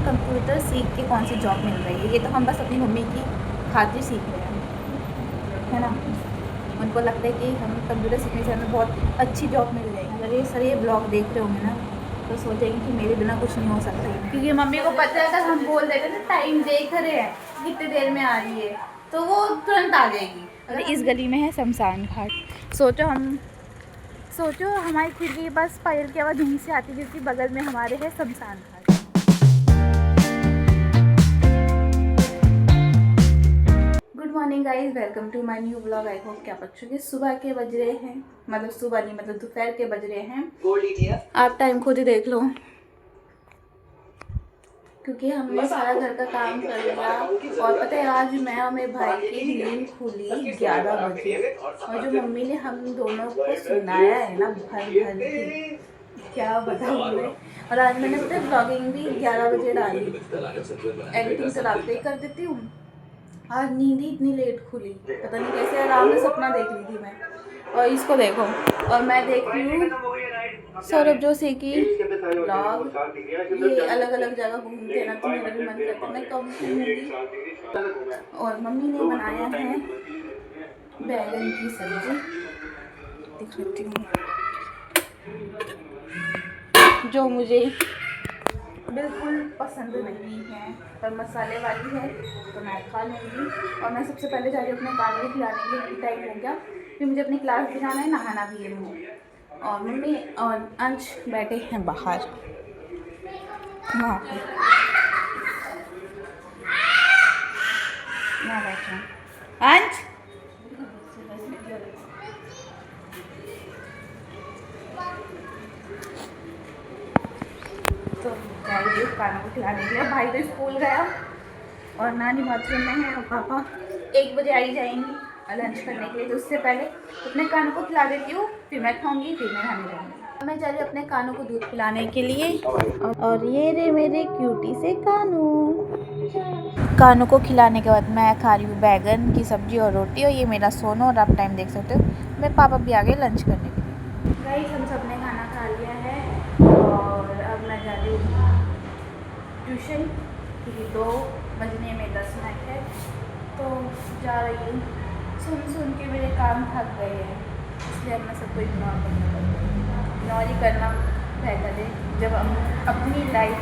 Computer सीख के कौन सी जॉब मिल रही है, ये तो हम बस अपनी मम्मी की खातिर सीख रहे हैं, है ना। उनको लगता है कि हम कंप्यूटर सीखने से हमें बहुत अच्छी जॉब मिल जाएगी। अगर ये सर ये ब्लॉग देख रहे होंगे ना तो सोचेंगे कि मेरे बिना कुछ नहीं हो सकता, क्योंकि मम्मी को पता है अगर हम बोल देते ना टाइम देख रहे हैं कितनी देर में आ रही है तो वो तुरंत आ जाएगी। अगर इस गली में है शमशान घाट, सोचो हमारी खिड़की बस पायल की आवाज़ यहीं से आती है क्योंकि बगल में हमारे है शमशान घाट। Good morning guys, welcome to my new blog. I hope क्या बच्चों के सुबह के बज रहे हैं, मतलब सुबह नहीं मतलब दोपहर के बज रहे हैं। आप टाइम खुद ही देख लो, क्योंकि हमने सारा घर का काम कर लिया। और पता है आज मैं और मेरे भाई की नींद खुली 11 बजे, और जो मम्मी ने हम दोनों को सुनाया है ना भर भर के, क्या बताऊँ मैं। और आज मैंने पता है ब्लॉगिंग भी 11 बजे डाली, एडिटिंग तो रात ही कर देती हूँ। आज नींद ही इतनी लेट खुली, पता नहीं कैसे आराम से सपना देख ली थी मैं। और इसको देखो, और मैं देख रही हूँ सौरभ जोशी की ब्लॉग। ये अलग अलग जगह घूमते हैं ना, तो मेरा भी मन करता है मैं कब घूमूंगी। और मम्मी ने बनाया है बैगन की सब्जी, देख लेती हूँ, जो मुझे बिल्कुल पसंद नहीं है, पर मसाले वाली है तो मैं खा लूँगी। और मैं सबसे पहले जा रही हूँ अपने कानू खिलाने के लिए, टाइम हो गया, फिर मुझे अपनी क्लास भी जाना है, नहाना भी है मुझे। और मम्मी और अंश बैठे हैं बाहर वहाँ पे, यहाँ बैठे हैं अंश। तो जा रही हूँ कानू को खिलाने के लिए। भाई तो स्कूल गया और नानी बाथरूम में है, और पापा 1 बजे आई जाएंगी लंच करने के लिए, तो उससे पहले अपने कानू को खिला देती हूँ, फिर मैं खाऊंगी, फिर मैं नहाने जाऊँगी। मैं जा रही हूँ अपने कानू को दूध पिलाने के लिए। और ये रे मेरे क्यूटी से कानू को खिलाने के बाद मैं खा रही हूँ बैगन की सब्जी और रोटी। और ये मेरा सोना, और आप टाइम देख सकते हो मेरे पापा भी आ गए लंच करने के लिए। गाइस हम सब ने खाना खा लिया है और अब मैं जा रही हूँ ट्यूशन, क्योंकि 2 बजने में 10 मिनट है, तो जा रही हूँ। सुन के मेरे कान थक गए हैं, इसलिए अब मैं सबको इग्नोर करना पड़ता है। इग्नोर ही करना बेहतर है, जब हम अपनी लाइफ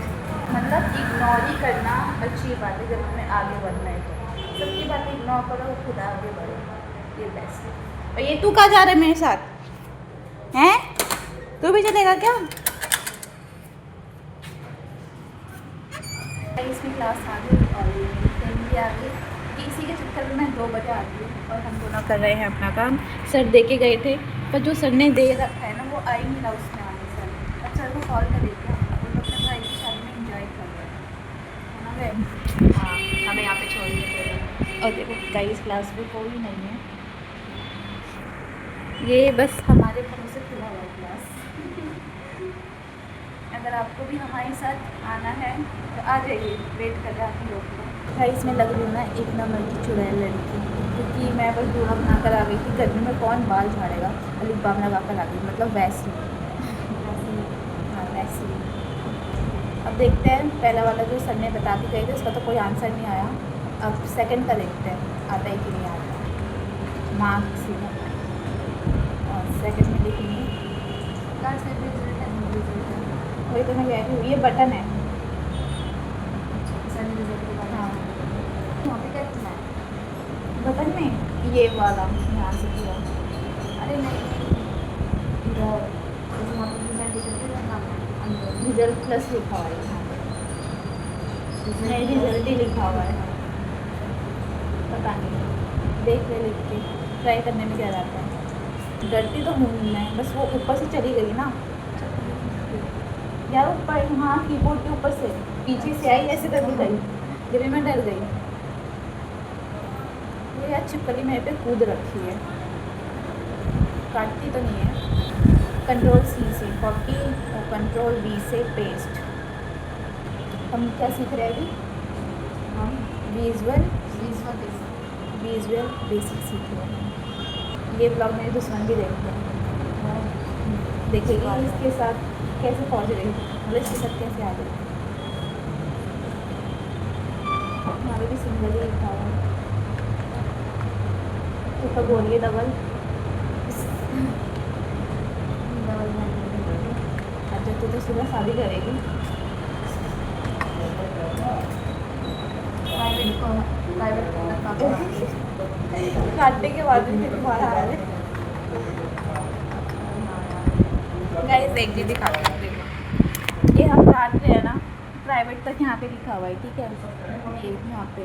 मतलब इग्नोर ही करना अच्छी बात है। जब हमें आगे बढ़ना है तो सबकी बातें इग्नोर करो, खुद आगे बढ़ो, ये बेस्ट है। और ये तू कहाँ जा रहा है मेरे साथ हैं? तू भी चलेगा क्या? इसमें क्लास आ गई और ये फ्रेंड भी आ गई, इसी के चक्कर में मैं 2 बजे आती हूँ। और हम दोनों कर रहे हैं अपना काम। सर दे के गए थे, पर जो सर ने दे रखा है ना वो आ ही नहीं रहा उसमें आने सर। अब सर को कॉल कर देते हैं, वो अपने भाई की शादी में इंजॉय कर रहे हैं, हाँ हमें यहाँ पे छोड़ दिया। और देखो गाइस क्लास में कोई नहीं है, ये बस हमारे भरोसे खुला हुआ क्लास। अगर आपको भी हमारे साथ आना है तो आ जाइए, वेट कर रहे हैं लोग। भाई इसमें लग रही हूँ ना 1 नंबर की चुड़ैल लड़की, क्योंकि मैं बस दूल्हा बना कर आ गई थी। गर्मी में कौन बाल झाड़ेगा, लिप बाम लगा कर आ गई, मतलब वैसी। हाँ वैसी। अब देखते हैं, पहला वाला जो सर ने बता के गए थे उसका तो कोई आंसर नहीं आया। अब सेकंड का देखते हैं आता है कि नहीं आता। मार्क्स और सेकंड में लिखेंगे वही तो मैं कह रही हूँ, ये बटन है। हाँ वहाँ पे क्या लिखना है बटन में, ये वाला यहाँ से किया। अरे नहीं इधर रिजल्ट प्लस लिखा हुआ है यहाँ पे, नहीं रिजल्ट ही लिखा हुआ है, पता नहीं, देख ले लिख के ट्राई करने में क्या जाता है। डरती तो हूँ मैं, बस वो ऊपर से चली गई ना यार, ऊपर हाँ कीबोर्ड के ऊपर से पीछे से आई, ऐसे करके गई, गिरे मैं डर गई। ये यार छिपकली मेरे पे कूद रखी है, काटती तो नहीं है। कंट्रोल C से कॉपी और कंट्रोल V से पेस्ट। हम क्या सीख रहे हैं अभी? हम विजुअल बेसिक सीख रहे हैं। ये ब्लॉग मेरे दुश्मन भी देखते हैं, देखेगी इसके साथ कैसे पहुँच रही, मतलब इसके साथ कैसे आ गई। भी सिंगल ही लिखा हुआ है। तो बोलिए डबल अच्छा तो सुबह शादी करेगी। काटने के बाद भी तुम्हारा हाल है। गाइस एक चीज़ दिखाती हूँ, देखो ये हम काट रहे हैं ना, प्राइवेट तक यहाँ पे लिखा हुआ है, ठीक है, ये यहाँ पे,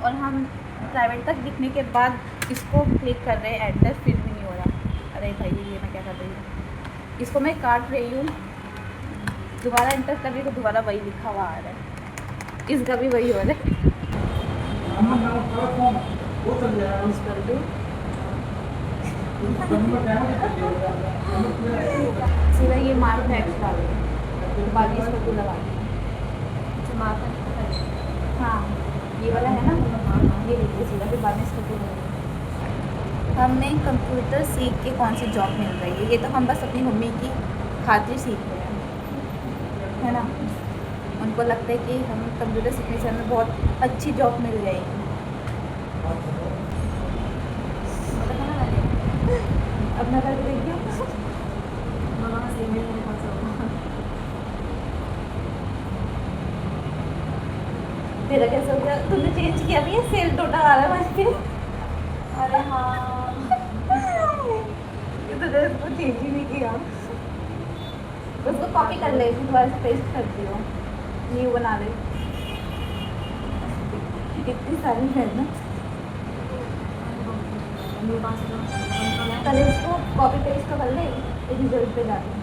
और हम प्राइवेट तक लिखने के बाद इसको क्लिक कर रहे हैं एंटर, फिर भी नहीं हो रहा। अरे भाई ये मैं क्या कर रही हूँ, इसको मैं काट रही हूँ, दोबारा एंटर कर रही हूँ तो दोबारा वही लिखा हुआ आ रहा है, इसका भी वही हो रहा है। सीधा ये मार्क है एक्स्ट्रा, बाकी इसको तो लगा हाँ ये वाला है ना, ये लिखिए सीधा, फिर बाद में इसको तो हमने कंप्यूटर सीख के कौन सी जॉब मिल रही है, ये तो हम बस अपनी मम्मी की खातिर सीख रहे हैं, है ना। उनको लगता है कि हम कंप्यूटर सीखने से हमें बहुत अच्छी जॉब मिल जाएगी। अपना करके देखिए, तेरा कैसे हो गया, तुमने चेंज किया भी है, सेल टोटल आ रहा है वहाँ पे। अरे हाँ तुझे इसको चेंज ही नहीं किया, उसको कॉपी कर ले, दोबारा से पेस्ट कर दियो, न्यू बना ले, कितनी सारी है ना। पहले इसको कॉपी पेस्ट कर ले, रिजल्ट पे जाते हैं,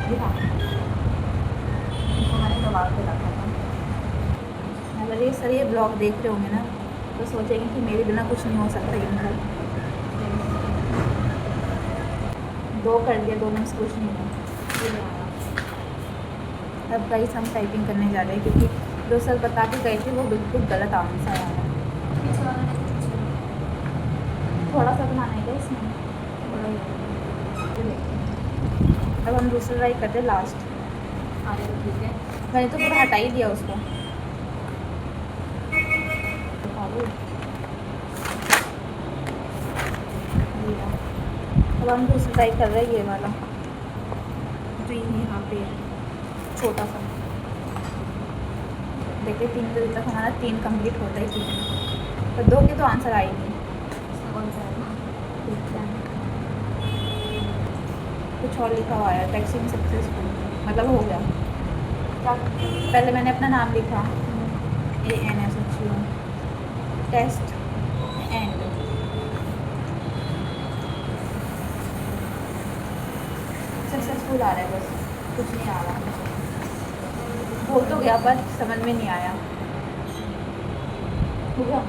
दिखा हमारे सवाल पे रखा था। अगर ये सर ये ब्लॉग देख रहे होंगे ना तो सोचेंगे कि मेरे बिना कुछ नहीं हो सकता इनका। 2 कर दिया, 2 में से कुछ नहीं है। अब गाइस हम टाइपिंग करने जा रहे हैं क्योंकि जो सर बता के गए थे वो बिल्कुल गलत आंसर आया। थोड़ा सा बनाना है इसमें, अब हम दूसरा ट्राई करते हैं लास्ट। ठीक है, मैंने तो पूरा हटा ही दिया उसको। अब हम दूसरा ट्राई कर रहे हैं, ये वाला जो यहाँ पे छोटा सा, देखिए 3 बजे तक हमारा 3 कंप्लीट होता है, 3 पर 2 के तो आंसर आई नहीं। कुछ और लिखा हुआ है, टैक्सिंग सक्सेसफुल, मतलब हो गया। पहले मैंने अपना नाम लिखा ANSHU, टेस्ट एंड सक्सेसफुल आ रहा है, बस कुछ नहीं आ रहा, हो तो गया पर समझ में नहीं आया। हो गया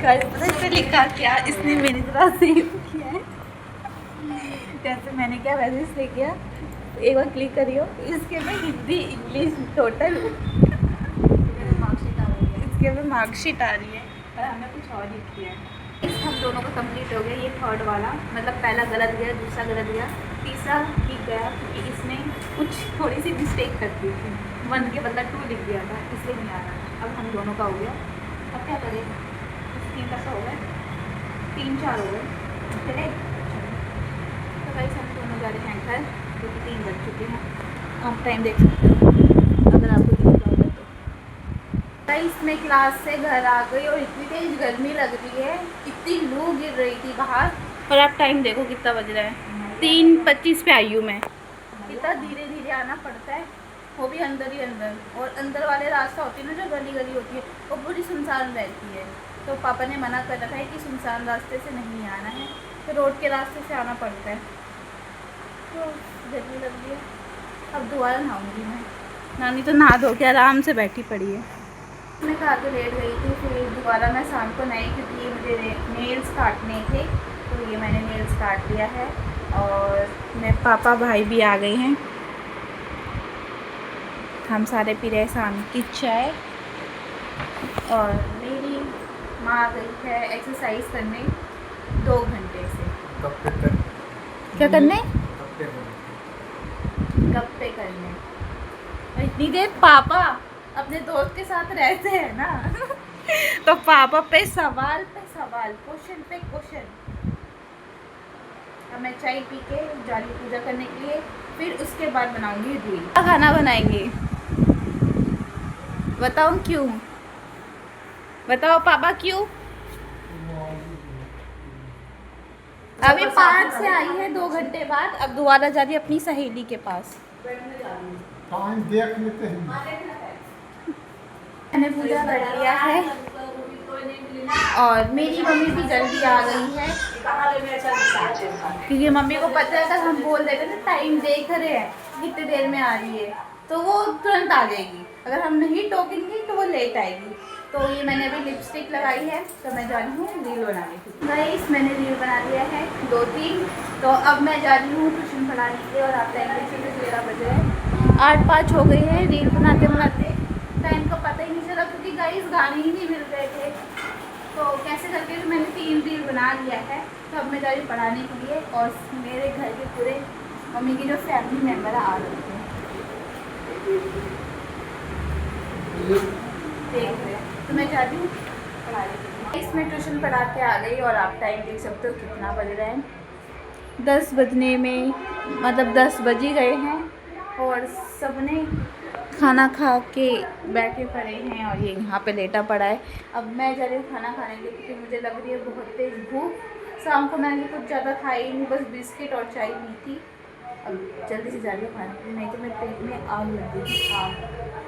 पता है लिखा क्या, इसने मेरी तरह सेव किया है, जैसे मैंने क्या वैसे इसने किया। एक बार क्लिक करियो, इसके में हिंदी इंग्लिश टोटल, इसके में मार्कशीट आ रही है और हमने कुछ और लिख किया है। इस हम दोनों का कंप्लीट हो गया, ये 3rd वाला, मतलब पहला गलत गया, दूसरा गलत गया, तीसरा ठीक गया क्योंकि इसने कुछ थोड़ी सी मिस्टेक कर दी थी, 1 के बदला 2 लिख दिया था, इसलिए नहीं आ रहा। अब हम दोनों का हो गया, अब क्या करें, 3 कैसा हो गया, 3-4 हो गए, चले। तो भाई हम दोनों जा रहे हैं घर, क्योंकि 3 बज चुके हैं। आप टाइम देख सकते हो अगर आपको दिख रहा होगा तो। गाइस मैं क्लास से घर आ गई और इतनी तेज गर्मी लग रही है, इतनी लू गिर रही थी बाहर, और आप टाइम देखो कितना बज रहा है, 3:25 पे आई हूँ मैं। इतना धीरे धीरे आना पड़ता है, वो भी अंदर ही अंदर, और अंदर वाले रास्ता होती है ना जो गली गली होती है वो पूरी सुनसान रहती है, तो पापा ने मना कर रखा है कि सुनसान रास्ते से नहीं आना है, तो रोड के रास्ते से आना पड़ता है। तो गर्मी लग रही है, अब दोबारा नहाऊंगी मैं। नानी तो नहा धो के आराम से बैठी पड़ी है। मैं खा के लेट गई थी, फिर दोबारा मैं शाम को नई, क्योंकि मुझे नेल्स काटने थे, तो ये मैंने नेल्स काट लिया है। और मेरे पापा भाई भी आ गए हैं, हम सारे पी रहे शाम की चाय, और मेरी माँ आ गई है एक्सरसाइज करने, 2 घंटे से। कब तक कर क्या करने? कब तक गप्पे करने। और इतनी देर पापा अपने दोस्त के साथ रहते हैं ना तो पापा पे सवाल, क्वेश्चन पे क्वेश्चन। अब मैं चाय पी के जा रही हूँ पूजा करने के लिए, फिर उसके बाद बनाऊंगी रील। क्या खाना बनाएंगे बताओ क्यों? बताओ पापा क्यों? अभी 5 से आई है 2 घंटे बाद, अब दोबारा जा रही है अपनी सहेली के पास। टाइम देख लेते हैं। मैंने पूजा कर लिया है और मेरी मम्मी भी जल्दी आ गई है, क्योंकि मम्मी को पता है अगर हम बोल देते ना टाइम देख रहे हैं कितनी देर में आ रही है तो वो तुरंत आ जाएगी, अगर हम नहीं टोकेंगे तो वो लेट आएगी। तो ये मैंने अभी लिपस्टिक लगाई है तो मैं जा रही हूँ रील बनाने के लिए। गाइस मैंने रील बना लिया है 2-3, तो अब मैं जा रही हूँ ट्यूशन पढ़ाने के लिए और आप टाइम से 11 बजे है, 8-5 हो गई है। रील बनाते बनाते टाइम का पता ही नहीं चला, क्योंकि गाइस गाने ही नहीं मिल रहे थे, तो कैसे करके तो मैंने 3 रील बना लिया है। तो अब मैं जा रही हूँ पढ़ाने के लिए और मेरे घर के पूरे मम्मी की जो फैमिली मेम्बर आ रहे थे देख रहे हैं, तो मैं जा रही हूँ पढ़ाने के लिए। इसमें ट्यूशन पढ़ा के आ गई और आप टाइम देख सकते हो कितना बज रहा है, 10 बजने में, मतलब 10 बज ही गए हैं और सबने खाना खा के बैठे पड़े हैं और ये यहाँ पे लेटा पड़ा है। अब मैं जा रही हूँ खाना खाने के लिए, क्योंकि मुझे लग रही है बहुत तेज़ भूख। शाम को मैंने कुछ ज़्यादा खाई नहीं, बस बिस्किट और चाय पी थी। अब जल्दी से जा रही हूँ खाने के लिए, नहीं तो मेरे पेट में आग लग गई थी, आग।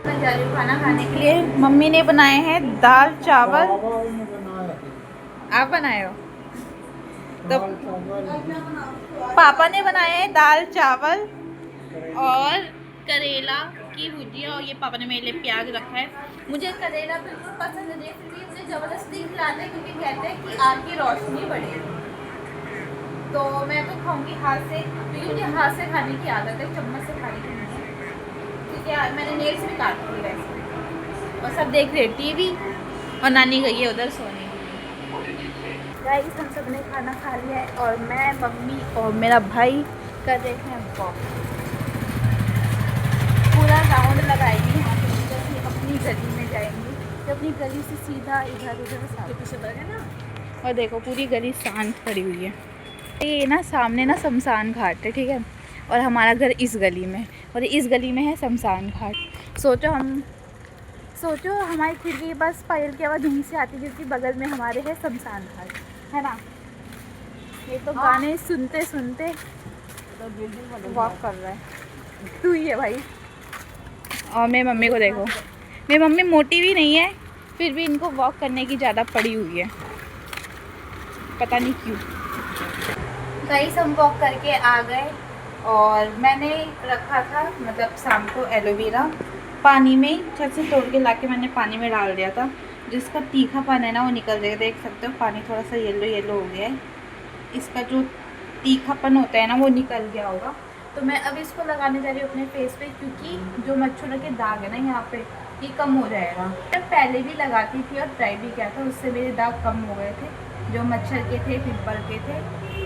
मैं जा रही हूँ खाना खाने के लिए। मम्मी ने बनाए हैं दाल चावल। आप बनाए हो? तो पापा ने बनाए हैं दाल चावल और करेला की भुजिया, और ये पापा ने मेरे लिए प्याज रखा है। मुझे करेला बिल्कुल पसंद नहीं है, फिर भी मुझे ज़बरदस्ती खिलाते हैं क्योंकि कहते हैं कि आपकी रोशनी बढ़ेगी। तो मैं तो खाऊंगी हाथ से, क्योंकि मुझे हाथ से खाने की आदत है, चम्मच से खाने की नहीं है, क्योंकि मैंने नेल्स भी काट ली वैसे। और सब देख रहे टीवी और नानी गई है उधर सोने। गाइस हम सब ने खाना खा लिया है और मैं, मम्मी और मेरा भाई कर रहे हैं वॉक। पूरा राउंड लगाएंगे यहाँ पे, जैसे अपनी गली में जाएंगे, तो अपनी गली से सीधा इधर उधर साथ ना। और देखो पूरी गली शांत पड़ी हुई है। ये ना सामने ना शमशान घाट है, ठीक है, और हमारा घर इस गली में, और इस गली में है शमशान घाट। सोचो हमारी खिड़की के पास पायल की आवाज़ यहीं से आती है, क्योंकि बगल में हमारे है शमशान घाट, है ना। ये तो गाने सुनते सुनते वॉक कर रहा है तू ही है भाई। और मेरी मम्मी को देखो, मेरी मम्मी मोटी भी नहीं है, फिर भी इनको वॉक करने की ज़्यादा पड़ी हुई है, पता नहीं क्यों। गाइस हम वॉक करके आ गए और मैंने रखा था, मतलब शाम को एलोवेरा पानी में छत से तोड़ के लाके मैंने पानी में डाल दिया था, जिसका तीखापन है ना वो निकल जाएगा। देख सकते हो पानी थोड़ा सा येलो येलो हो गया है, इसका जो तीखापन होता है ना वो निकल गया होगा। तो मैं अब इसको लगाने जा रही हूँ अपने फेस पे, क्योंकि जो मच्छरों के दाग है ना यहाँ पे, ये कम हो जाएगा। मैं पहले भी लगाती थी और ट्राई भी किया था, उससे मेरे दाग कम हो गए थे, जो मच्छर के थे, पिंपल के थे।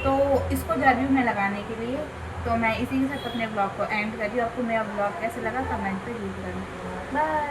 तो इसको जा रही हूँ मैं लगाने के लिए। तो मैं इसी के साथ अपने ब्लॉग को एंड कर रही हूँ। आपको मेरा ब्लॉग कैसे लगा कमेंट पे लीव करना। बाय।